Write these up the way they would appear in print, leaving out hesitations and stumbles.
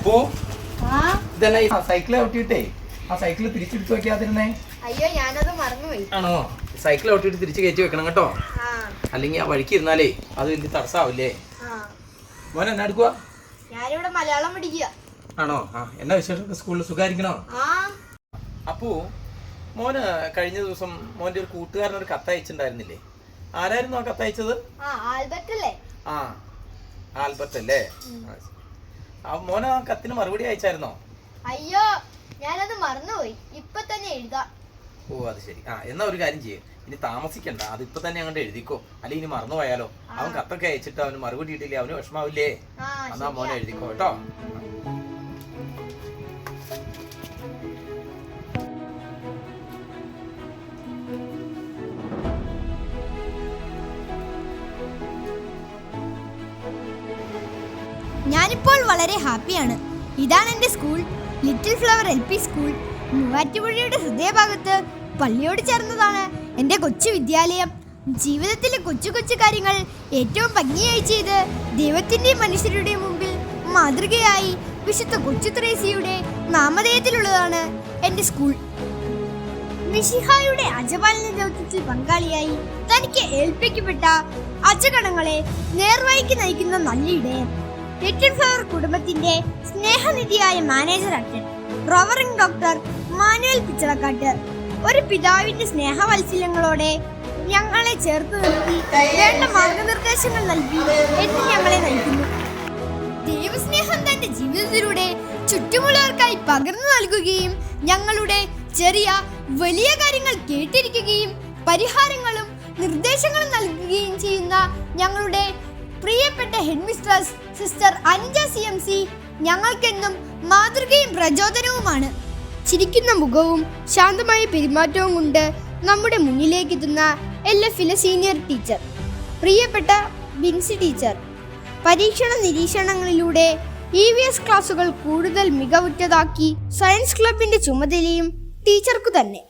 അപ്പോ ഇതല്ല ഈ സൈക്കിൾ ഔട്ടിയിട്ടേ ആ സൈക്കിൾ തിരിച്ചെടുത്ത് വെക്കാതിരുന്നേ. അയ്യോ ഞാനത് മറന്നുപോയി. ആണോ? സൈക്കിൾ ഔട്ടിയിട്ട് തിരിച്ച് കയറ്റി വെക്കണം കേട്ടോ, അല്ലെങ്കിൽ ആ വഴിക്ക് ഇരുന്നാലേ അത് വലിയ തടസ്സാവില്ലേ. മോനെ എന്നാ എടുക്കുക? ഞാനിവിടെ മലയാളം പഠിക്കുക. ആണോ? എന്നാ വിശേഷം? സ്കൂളിൽ സുഖായിരിക്കണോ? അപ്പോ മോന് കഴിഞ്ഞ ദിവസം മോന്റെ ഒരു കൂട്ടുകാരനൊരു കത്തയച്ചിട്ടുണ്ടായിരുന്നില്ലേ? ആരായിരുന്നു ആ കത്തയച്ചത്? ആൽബർട്ട് അല്ലേ? മോന് ആ കത്തിന് മറുപടി അയച്ചായിരുന്നോ? അയ്യോ ഞാനത് മറന്നുപോയി, ഇപ്പൊ തന്നെ എഴുതാം. ഓ അത് ശരി. എന്നാ ഒരു കാര്യം ചെയ്യേ, ഇനി താമസിക്കണ്ട, അത് ഇപ്പൊ തന്നെ അങ്ങോട്ട് എഴുതിക്കോ, അല്ലെങ്കിൽ ഇനി മറന്നു പോയാലോ. അവൻ കത്തൊക്കെ അയച്ചിട്ട് അവന് മറുപടി കിട്ടിയില്ലേ, അവന് വിഷമാവില്ലേ? എന്നാ മോനെ എഴുതിക്കോ കേട്ടോ. ഞാനിപ്പോൾ വളരെ ഹാപ്പിയാണ്. ഇതാണ് എൻ്റെ school, little flower LP school. മൂവാറ്റുപുഴയുടെ ഹൃദയഭാഗത്ത് പള്ളിയോട് ചേർന്നതാണ് എൻ്റെ കൊച്ചു വിദ്യാലയം. ജീവിതത്തിലെ കൊച്ചു കൊച്ചു കാര്യങ്ങൾ ഏറ്റവും ഭംഗിയായി ചെയ്ത് ദൈവത്തിൻ്റെയും മനുഷ്യരുടെയും മുമ്പിൽ മാതൃകയായി വിശുദ്ധ കൊച്ചു ത്രേസ്യയുടെ നാമധേയത്തിലുള്ളതാണ് എൻ്റെ സ്കൂൾ. മിശിഹായുടെ അജപാലന ദൗത്യത്തിൽ പങ്കാളിയായി തനിക്ക് ഏൽപ്പിക്കപ്പെട്ട അജഗണങ്ങളെ നേർവഴിക്ക് നയിക്കുന്ന നല്ലിടയൻ, ലിറ്റിൽ ഫ്ലവർ കുടുംബത്തിന്റെ സ്നേഹനിധിയായ മാനേജർ അറ്റൻ റവറിംഗ് ഡോക്ടർ മാനുവൽ പിച്ചളക്കാട്ട് ഒരു പിതാവിന്റെ സ്നേഹവാത്സല്യങ്ങളോടെ ഞങ്ങളെ ചേർത്ത് നിർത്തി വേണ്ട മാർഗനിർദ്ദേശങ്ങൾ നൽകി എന്ന് ഞങ്ങളെ നയിക്കുന്നു. ദൈവസ്നേഹം തന്റെ ജീവിതത്തിലൂടെ ചുറ്റുമുള്ളവർക്കായി പകർന്നു നൽകുകയും ഞങ്ങളുടെ ചെറിയ വലിയ കാര്യങ്ങൾ കേട്ടിരിക്കുകയും പരിഹാരങ്ങളും നിർദ്ദേശങ്ങളും നൽകുകയും ചെയ്യുന്ന ഞങ്ങളുടെ പ്രിയപ്പെട്ട head mistress sister Anija CMC ഞങ്ങൾക്കെന്നും മാതൃകയും പ്രചോദനവുമാണ്. ചിരിക്കുന്ന മുഖവും ശാന്തമായ പെരുമാറ്റവും കൊണ്ട് നമ്മുടെ മുന്നിലേക്ക് എത്തുന്ന LF സീനിയർ ടീച്ചർ, പ്രിയപ്പെട്ട ബിൻസി ടീച്ചർ. പരീക്ഷണ നിരീക്ഷണങ്ങളിലൂടെ EVS ക്ലാസുകൾ കൂടുതൽ മികവുറ്റതാക്കി സയൻസ് ക്ലബിന്റെ ചുമതലയും ടീച്ചർക്കു തന്നെ.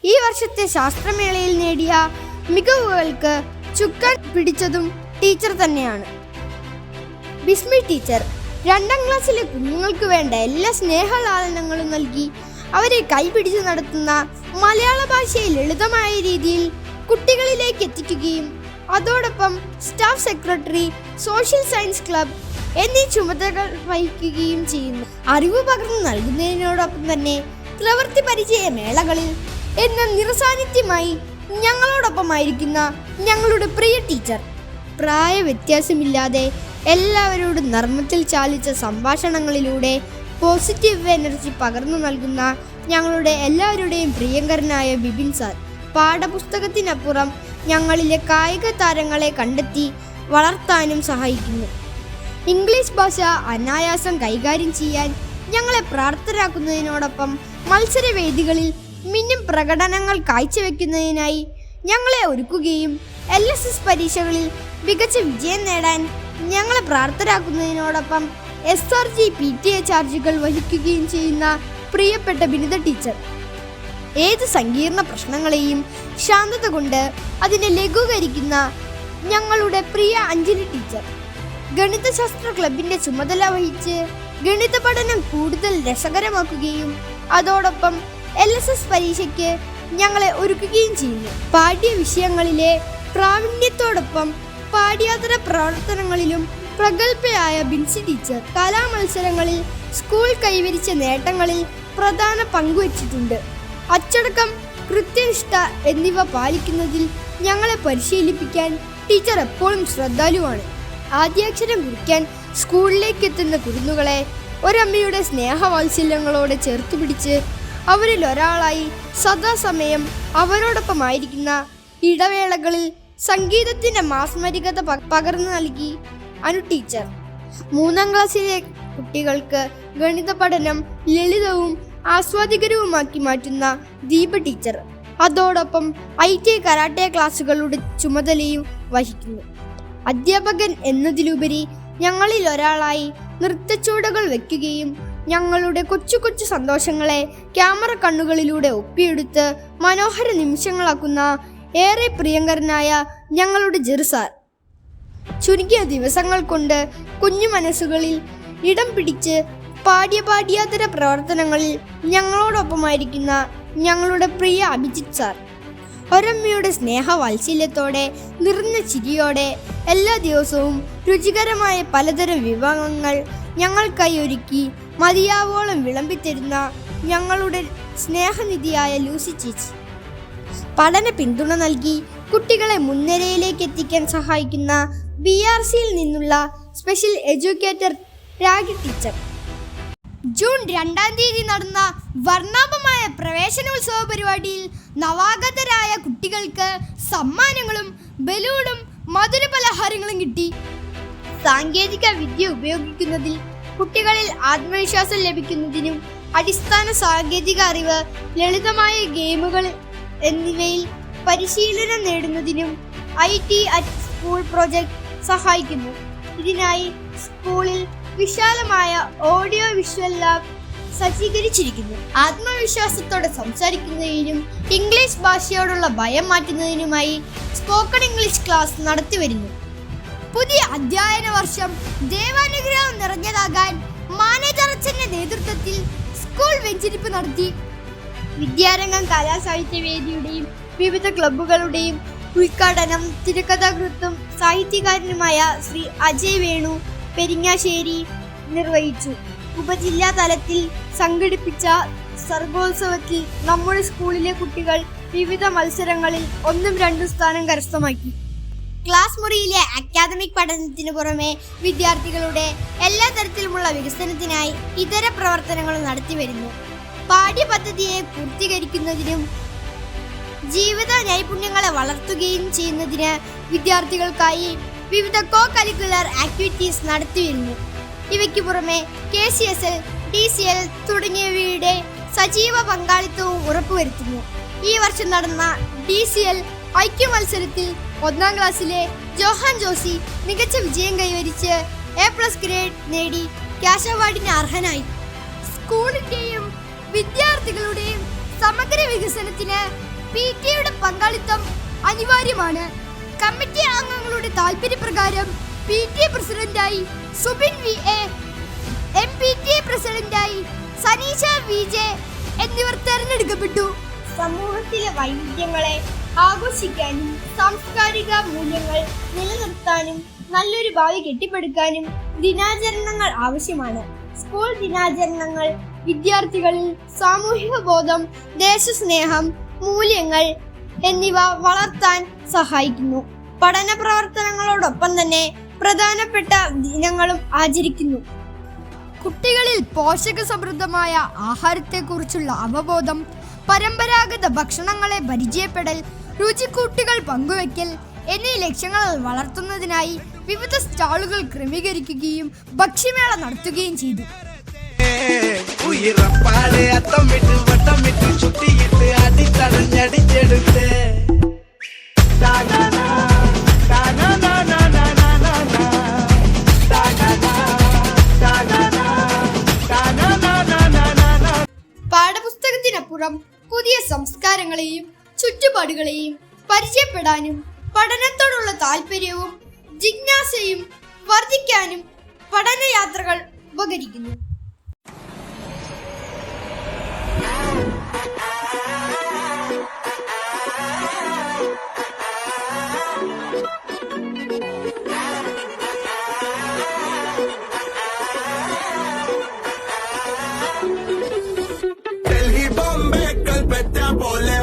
ഈ വർഷത്തെ ശാസ്ത്രമേളയിൽ നേടിയ മികവുകൾക്ക് ചുക്കാൻ പിടിച്ചതും ടീച്ചർ തന്നെയാണ്. ബിസ്മി ടീച്ചർ 2ാം ക്ലാസ്സിലെ കുഞ്ഞുങ്ങൾക്ക് വേണ്ട എല്ലാ സ്നേഹലാളനങ്ങളും നൽകി അവരെ കൈപിടിച്ച് നടത്തുന്ന മലയാള ഭാഷയെ ലളിതമായ രീതിയിൽ കുട്ടികളിലേക്ക് എത്തിക്കുകയും അതോടൊപ്പം staff secretary, social science club എന്നീ ചുമതലകൾ വഹിക്കുകയും ചെയ്യുന്നു. അറിവ് പകർന്നു നൽകുന്നതിനോടൊപ്പം തന്നെ പ്രവൃത്തി പരിചയ മേളകളിൽ എന്ന നിറസാന്നിധ്യമായി ഞങ്ങളോടൊപ്പമായിരിക്കുന്ന ഞങ്ങളുടെ പ്രിയ ടീച്ചർ. പ്രായ വ്യത്യാസമില്ലാതെ എല്ലാവരോടും നർമ്മത്തിൽ ചാലിച്ച സംഭാഷണങ്ങളിലൂടെ പോസിറ്റീവ് എനർജി പകർന്നു നൽകുന്ന ഞങ്ങളുടെ എല്ലാവരുടെയും പ്രിയങ്കരനായ ബിബിൻ സാർ. പാഠപുസ്തകത്തിനപ്പുറം ഞങ്ങളിലെ കായിക താരങ്ങളെ കണ്ടെത്തി വളർത്താനും സഹായിക്കുന്നു. ഇംഗ്ലീഷ് ഭാഷ അനായാസം കൈകാര്യം ചെയ്യാൻ ഞങ്ങളെ പ്രാപ്തരാക്കുന്നതിനോടൊപ്പം മത്സരവേദികളിൽ മിന്നും പ്രകടനങ്ങൾ കാഴ്ചവെക്കുന്നതിനായി ഞങ്ങളെ ഒരുക്കുകയും LSS പരീക്ഷകളിൽ മികച്ച വിജയം നേടാൻ ഞങ്ങളെ പ്രാപ്തരാക്കുന്നതിനോടൊപ്പം SRG PTA ചാർജുകൾ വഹിക്കുകയും ചെയ്യുന്ന പ്രിയപ്പെട്ട ബിനിത ടീച്ചർ. ഏത് സങ്കീർണ പ്രശ്നങ്ങളെയും ശാന്തത കൊണ്ട് അതിനെ ലഘൂകരിക്കുന്ന ഞങ്ങളുടെ പ്രിയ അഞ്ജലി ടീച്ചർ. ഗണിതശാസ്ത്ര ക്ലബിന്റെ ചുമതല വഹിച്ച് ഗണിത പഠനം കൂടുതൽ രസകരമാക്കുകയും അതോടൊപ്പം LSS പരീക്ഷയ്ക്ക് ഞങ്ങളെ ഒരുക്കുകയും ചെയ്യുന്നു. പാഠ്യ വിഷയങ്ങളിലെ പ്രാവീണ്യത്തോടൊപ്പം പാഠ്യേതര പ്രവർത്തനങ്ങളിലും പ്രഗത്ഭയായ ബിൻസി ടീച്ചർ കലാമത്സരങ്ങളിൽ സ്കൂൾ കൈവരിച്ച നേട്ടങ്ങളിൽ പ്രധാന പങ്കുവച്ചിട്ടുണ്ട്. അച്ചടക്കം, കൃത്യനിഷ്ഠ എന്നിവ പാലിക്കുന്നതിൽ ഞങ്ങളെ പരിശീലിപ്പിക്കാൻ ടീച്ചർ എപ്പോഴും ശ്രദ്ധാലുവാണ്. ആദ്യാക്ഷരം കുറിക്കാൻ സ്കൂളിലേക്ക് എത്തുന്ന കുരുന്നുകളെ ഒരമ്മയുടെ സ്നേഹവാത്സല്യങ്ങളോടെ ചേർത്ത് പിടിച്ച് അവരിൽ ഒരാളായി സദാസമയം അവരോടൊപ്പമായിരിക്കുന്ന ഇടവേളകളിൽ സംഗീതത്തിന്റെ മാസ്മരികത പകർന്നു നൽകി അനു ടീച്ചർ. 3ാം ക്ലാസ്സിലെ കുട്ടികൾക്ക് ഗണിത പഠനം ലളിതവും ആസ്വാദികരവുമാക്കി മാറ്റുന്ന ദീപ ടീച്ചർ. അതോടൊപ്പം IT കരാട്ടെ ക്ലാസുകളുടെ ചുമതലയും വഹിക്കുന്നു. അധ്യാപകൻ എന്നതിലുപരി ഞങ്ങളിൽ ഒരാളായി നൃത്തച്ചുവടുകൾ വയ്ക്കുകയും ഞങ്ങളുടെ കൊച്ചു കൊച്ചു സന്തോഷങ്ങളെ ക്യാമറ കണ്ണുകളിലൂടെ ഒപ്പിയെടുത്ത് മനോഹര നിമിഷങ്ങളാക്കുന്ന ഏറെ പ്രിയങ്കരനായ ഞങ്ങളുടെ ജെറുസാർ. ചുരുങ്ങിയ ദിവസങ്ങൾ കൊണ്ട് കുഞ്ഞു മനസ്സുകളിൽ ഇടം പിടിച്ച് പാഠ്യേതര പ്രവർത്തനങ്ങളിൽ ഞങ്ങളോടൊപ്പമായിരിക്കുന്ന ഞങ്ങളുടെ പ്രിയ അഭിജിത്ത് സാർ, ഒരമ്മയുടെ സ്നേഹവാത്സല്യത്തോടെ നിറഞ്ഞ ചിരിയോടെ എല്ലാ ദിവസവും രുചികരമായ പലതരം വിഭവങ്ങൾ ഞങ്ങൾക്കായി ഒരുക്കി മതിയാവോളം വിളമ്പിത്തരുന്ന ഞങ്ങളുടെ സ്നേഹനിധിയായ ലൂസി ചേച്ചി, പഠന പിന്തുണ നൽകി കുട്ടികളെ മുൻനിരയിലേക്ക് എത്തിക്കാൻ സഹായിക്കുന്ന BRCയിൽ നിന്നുള്ള special educator ragi teacher, June 2-ാം തീയതി നടന്ന വർണ്ണാഭമായ പ്രവേശനോത്സവ പരിപാടിയിൽ നവാഗതരായ കുട്ടികൾക്ക് സമ്മാനങ്ങളും ബലൂണും മധുരപലഹാരങ്ങളും കിട്ടി. സാങ്കേതിക വിദ്യ ഉപയോഗിക്കുന്നതിൽ കുട്ടികളിൽ ആത്മവിശ്വാസം ലഭിക്കുന്നതിനും അടിസ്ഥാന സാങ്കേതിക അറിവ്, ലളിതമായ ഗെയിമുകൾ എന്നിവയിൽ പരിശീലനം നേടുന്നതിനും IT അറ്റ് സ്കൂൾ പ്രോജക്റ്റ് സഹായിക്കുന്നു. ഇതിനായി സ്കൂളിൽ വിശാലമായ ഓഡിയോ വിഷ്വൽ ലാബ് സജ്ജീകരിച്ചിരിക്കുന്നു. ആത്മവിശ്വാസത്തോടെ സംസാരിക്കുന്നതിനും ഇംഗ്ലീഷ് ഭാഷയോടുള്ള ഭയം മാറ്റുന്നതിനുമായി സ്പോക്കൺ ഇംഗ്ലീഷ് ക്ലാസ് നടത്തിവരുന്നു. പുതിയ അധ്യയന വർഷം ദൈവാനുഗ്രഹം നിറഞ്ഞതാകാൻ മാനേജർ അച്ഛന്റെ നേതൃത്വത്തിൽ സ്കൂൾ വെഞ്ചരിപ്പ് നടത്തി. വിദ്യാരംഗം കലാസാഹിത്യവേദിയുടെയും വിവിധ ക്ലബ്ബുകളുടെയും ഉദ്ഘാടനം തിരക്കഥാകൃത്തും സാഹിത്യകാരനുമായ ശ്രീ അജയ് വേണു പെരിങ്ങാശ്ശേരി നിർവഹിച്ചു. ഉപജില്ലാ തലത്തിൽ സംഘടിപ്പിച്ച സർഗോത്സവത്തിൽ നമ്മുടെ സ്കൂളിലെ കുട്ടികൾ വിവിധ മത്സരങ്ങളിൽ 1ഉം 2ഉം സ്ഥാനം കരസ്ഥമാക്കി. ക്ലാസ് മുറിയിലെ അക്കാദമിക് പഠനത്തിനു പുറമെ വിദ്യാർത്ഥികളുടെ എല്ലാ തരത്തിലുമുള്ള വികസനത്തിനായി ഇതര പ്രവർത്തനങ്ങൾ നടത്തിവരുന്നു. പാഠ്യപദ്ധതിയെ പൂർത്തീകരിക്കുന്നതിനും ജീവിത നൈപുണ്യങ്ങളെ വളർത്തുകയും ചെയ്യുന്നതിന് വിദ്യാർത്ഥികൾക്കായി വിവിധ കോ-കരിക്കുലർ ആക്ടിവിറ്റീസ് നടത്തിവരുന്നു. ഇവയ്ക്ക് പുറമെ KCSL, DCL തുടങ്ങിയവയുടെ സജീവ പങ്കാളിത്തവും ഉറപ്പുവരുത്തുന്നു. ഈ വർഷം നടന്ന DCL ഐക്യ മത്സരത്തിൽ 1ാം ക്ലാസ്സിലെ ജോഹാൻ ജോസി മികച്ച വിജയം കൈവരിച്ച് A+ ഗ്രേഡ് നേടി ക്യാഷ് അവാർഡിന് അർഹനായി. സ്കൂളിന്റെയും വിദ്യാർത്ഥികളുടെയും സമഗ്ര വികസനത്തിന് PTA പങ്കാളിത്തം അനിവാര്യമാണ്. കമ്മിറ്റി അംഗങ്ങളുടെ താൽപര്യപ്രകാരം PTA പ്രസിഡന്റായി സുബിൻ VA, MPTA പ്രസിഡന്റായി സനീഷ VJ എന്നിവർ തെരഞ്ഞെടുക്കപ്പെട്ടു. സമൂഹത്തിലെ വൈവിധ്യങ്ങളെ ആഘോഷിക്കാനും സാംസ്കാരിക മൂല്യങ്ങൾ നിലനിർത്താനും നല്ലൊരു ഭാവി കെട്ടിപ്പടുക്കാനും ദിനാചരണങ്ങൾ ആവശ്യമാണ്. സ്കൂൾ ദിനാചരണങ്ങൾ വിദ്യാർത്ഥികളിൽ സാമൂഹിക ബോധം, ദേശസ്നേഹം, മൂല്യങ്ങൾ എന്നിവ വളർത്താൻ സഹായിക്കുന്നു. പഠന പ്രവർത്തനങ്ങളോടൊപ്പം തന്നെ പ്രധാനപ്പെട്ട ദിനങ്ങളും ആചരിക്കുന്നു. കുട്ടികളിൽ പോഷക സമൃദ്ധമായ ആഹാരത്തെക്കുറിച്ചുള്ള അവബോധം, പരമ്പരാഗത ഭക്ഷണങ്ങളെ പരിചയപ്പെടൽ, രുചിക്കൂട്ടുകൾ പങ്കുവയ്ക്കൽ എന്നീ ലക്ഷ്യങ്ങൾ വളർത്തുന്നതിനായി വിവിധ സ്റ്റാളുകൾ ക്രമീകരിക്കുകയും ഭക്ഷ്യമേള നടത്തുകയും ചെയ്തു. പാഠപുസ്തകത്തിനപ്പുറം പുതിയ സംസ്കാരങ്ങളെയും ചുറ്റുപാടുകളെയും പരിചയപ്പെടാനും പഠനത്തോടുള്ള താല്പര്യവും ജിജ്ഞാസയും വർദ്ധിക്കാനും പഠനയാത്രകൾ ഉപകരിക്കുന്നു.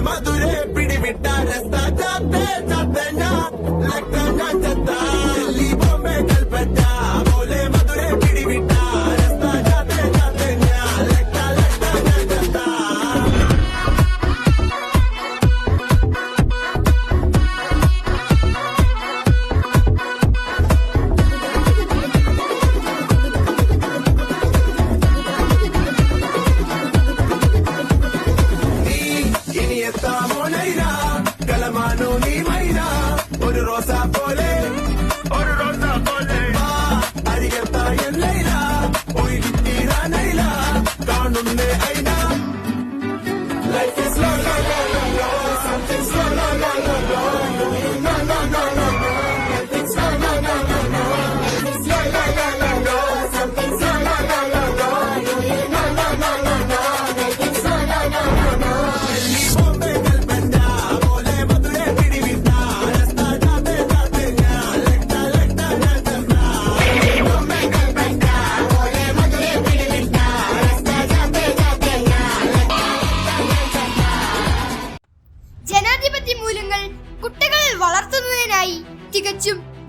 मधुरे पिड़ी बिट्टा रास्ता जाते जाते ना लगता ना जाता दिल्ली बॉम्बे कलकत्ता बोले मधुरे पिड़ी बिट्टा रास्ता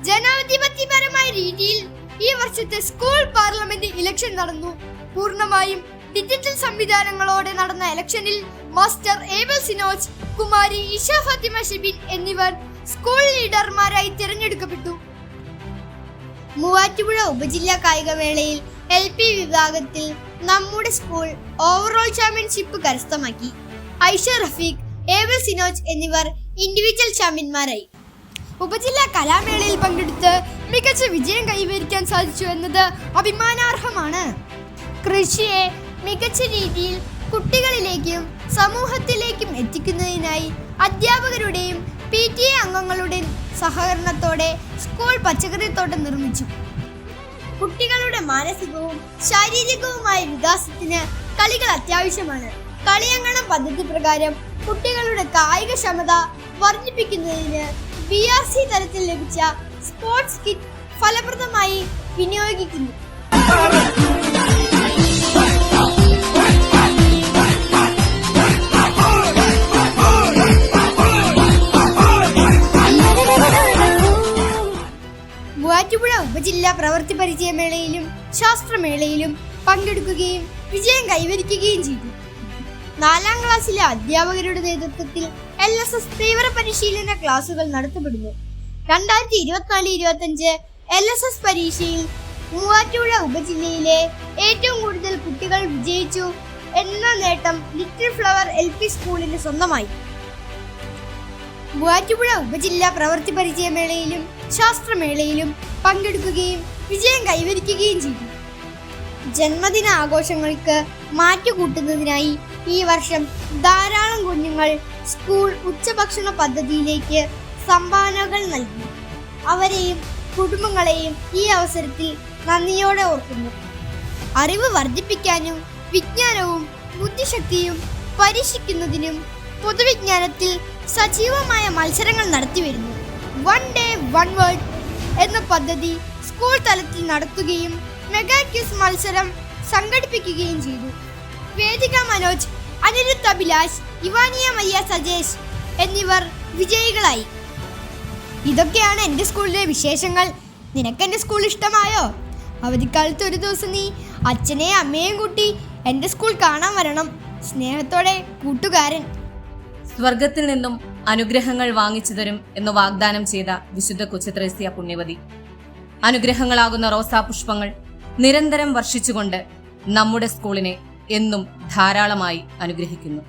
ജനാധിപത്യപരമായ രീതിയിൽ ഈ വർഷത്തെ സ്കൂൾ പാർലമെന്റ് ഇലക്ഷൻ നടന്നു. പൂർണ്ണമായും ഡിജിറ്റൽ സംവിധാനങ്ങളോടെ നടന്ന ഇലക്ഷനിൽ മാസ്റ്റർ ഏബൽ സിനോജ്, കുമാരി ഇഷ ഫാത്തിമ ഷിബിൻ എന്നിവർ സ്കൂൾ ലീഡർമാരായി തിരഞ്ഞെടുക്കപ്പെട്ടു. മൂവാറ്റുപുഴ ഉപജില്ലാ കായികമേളയിൽ LP വിഭാഗത്തിൽ നമ്മുടെ സ്കൂൾ ഓവറോൾ ചാമ്പ്യൻഷിപ്പ് കരസ്ഥമാക്കി. ഐഷ റഫീഖ്, ഏബൽ സിനോജ് എന്നിവർ ഇൻഡിവിജ്വൽ ചാമ്പ്യന്മാരായി. ഉപജില്ലാ കലാമേളയിൽ പങ്കെടുത്ത് മികച്ച വിജയം കൈവരിക്കാൻ സാധിച്ചു എന്നത് അഭിമാനാർഹമാണ്. കൃഷിയെ മികച്ച രീതിയിൽ കുട്ടികളിലേക്കും സമൂഹത്തിലേക്കും എത്തിക്കുന്നതിനായി അധ്യാപകരുടെയും PTA അംഗങ്ങളുടെയും സഹകരണത്തോടെ സ്കൂൾ പച്ചക്കറിത്തോട്ടം നിർമ്മിച്ചു. കുട്ടികളുടെ മാനസികവും ശാരീരികവുമായ വികാസത്തിന് കളികൾ അത്യാവശ്യമാണ്. കളിയങ്കണം പദ്ധതി പ്രകാരം കുട്ടികളുടെ കായികക്ഷമത വർദ്ധിപ്പിക്കുന്നതിന് BRC തലത്തിൽ ലഭിച്ച സ്പോർട്സ് കിറ്റ് ഫലപ്രദമായി വിനിയോഗിക്കുന്നു. മൂവാറ്റുപുഴ ഉപജില്ലാ പ്രവൃത്തി പരിചയമേളയിലും ശാസ്ത്രമേളയിലും പങ്കെടുക്കുകയും വിജയം കൈവരിക്കുകയും ചെയ്തു. 4ാം ക്ലാസ്സിലെ അധ്യാപകരുടെ നേതൃത്വത്തിൽ LSS തീവ്ര പരിശീലന ക്ലാസുകൾ നടത്തപ്പെടുന്നു. 2024-25 LSS പരീക്ഷയിൽ മൂവാറ്റുപുഴ ഉപജില്ലയിലെ ഏറ്റവും കൂടുതൽ കുട്ടികൾ വിജയിച്ചു എന്ന നേട്ടം ലിറ്റിൽ ഫ്ലവർ LP സ്കൂളിന് സ്വന്തമായി. മൂവാറ്റുപുഴ ഉപജില്ലാ പ്രവൃത്തി പരിചയമേളയിലും ശാസ്ത്രമേളയിലും പങ്കെടുക്കുകയും വിജയം കൈവരിക്കുകയും ചെയ്തു. ജന്മദിന ആഘോഷങ്ങൾക്ക് മാറ്റുകൂട്ടുന്നതിനായി ഈ വർഷം ധാരാളം കുഞ്ഞുങ്ങൾ സ്കൂൾ ഉച്ചഭക്ഷണ പദ്ധതിയിലേക്ക് സംഭാവനകൾ നൽകി. അവരെയും കുടുംബങ്ങളെയും ഈ അവസരത്തിൽ നന്ദിയോടെ ഓർക്കുന്നു. അറിവ് വർദ്ധിപ്പിക്കാനും വിജ്ഞാനവും ബുദ്ധിശക്തിയും പരീക്ഷിക്കുന്നതിനും പൊതുവിജ്ഞാനത്തിൽ സജീവമായ മത്സരങ്ങൾ നടത്തിവരുന്നു. 1 Day 1 Word എന്ന പദ്ധതി സ്കൂൾ തലത്തിൽ നടത്തുകയും മെഗാ ക്വിസ് മത്സരം സംഘടിപ്പിക്കുകയും ചെയ്തു. വേദിക മനോജ്, അനിരുദ്ധ അഭിലാഷ്, ഇവാനിയ മയ്യ സജേഷ് എന്നിവർ വിജയികളായി. ഇതൊക്കെയാണ് എൻ്റെ സ്കൂളിലെ വിശേഷങ്ങൾ. നിനക്ക് എൻ്റെ സ്കൂൾ ഇഷ്ടമായോ? അവധിക്കാലത്ത് ഒരു ദിവസം നീ അച്ഛനെയും അമ്മയെയും കൂട്ടി എൻ്റെ സ്കൂൾ കാണാൻ വരണം. സ്നേഹത്തോടെ, കൂട്ടുകാരൻ. സ്വർഗത്തിൽ നിന്നും അനുഗ്രഹങ്ങൾ വാങ്ങിച്ചു തരും എന്ന് വാഗ്ദാനം ചെയ്ത വിശുദ്ധ കൊച്ചുത്രേസ്യ പുണ്യവതി. അനുഗ്രഹങ്ങളാകുന്ന റോസാപുഷ്പങ്ങൾ നിരന്തരം വർഷിച്ചുകൊണ്ട് നമ്മുടെ സ്കൂളിനെ എന്നും ധാരാളമായി അനുഗ്രഹിക്കുന്നു.